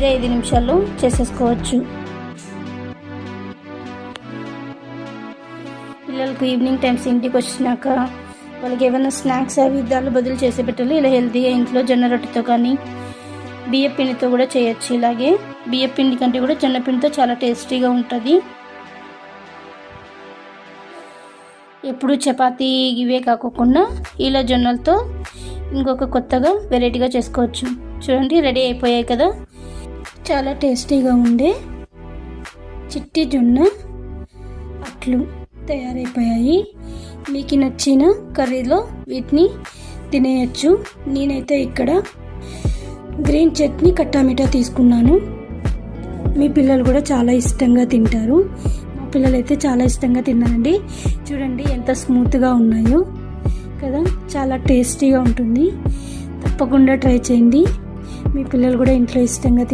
5 నిమిషాల్లో చేసేసుకోవచ్చు. పిల్లలకు ఈవినింగ్ టైమ్స్ ఇంటికి వచ్చినాక వాళ్ళకి ఏమైనా స్నాక్స్ అవి దాని బదులు చేసి పెట్టాలి. ఇలా హెల్తీగా ఇంట్లో జొన్న రొట్టెతో కానీ బియ్య పిండితో కూడా చేయొచ్చు. ఇలాగే బియ్య పిండి కంటే కూడా జొన్న పిండితో చాలా టేస్టీగా ఉంటుంది. ఎప్పుడు చపాతీ ఇవే కాకుండా ఇలా జొన్నలతో ఇంకొక కొత్తగా వెరైటీగా చేసుకోవచ్చు. చూడండి, రెడీ అయిపోయాయి కదా. చాలా టేస్టీగా ఉండే చిట్టి జొన్న అట్లు తయారైపోయాయి. మీకు నచ్చిన కర్రీలో వీటిని తినేయచ్చు. నేనైతే ఇక్కడ గ్రీన్ చట్నీ కట్టామిఠా తీసుకున్నాను. మీ పిల్లలు కూడా చాలా ఇష్టంగా తింటారు. మా పిల్లలు అయితే చాలా ఇష్టంగా తిన్నారండి. చూడండి ఎంత స్మూత్గా ఉన్నాయో కదా, చాలా టేస్టీగా ఉంటుంది. తప్పకుండా ట్రై చేయండి. మీ పిల్లలు కూడా ఇంట్లో ఇష్టంగా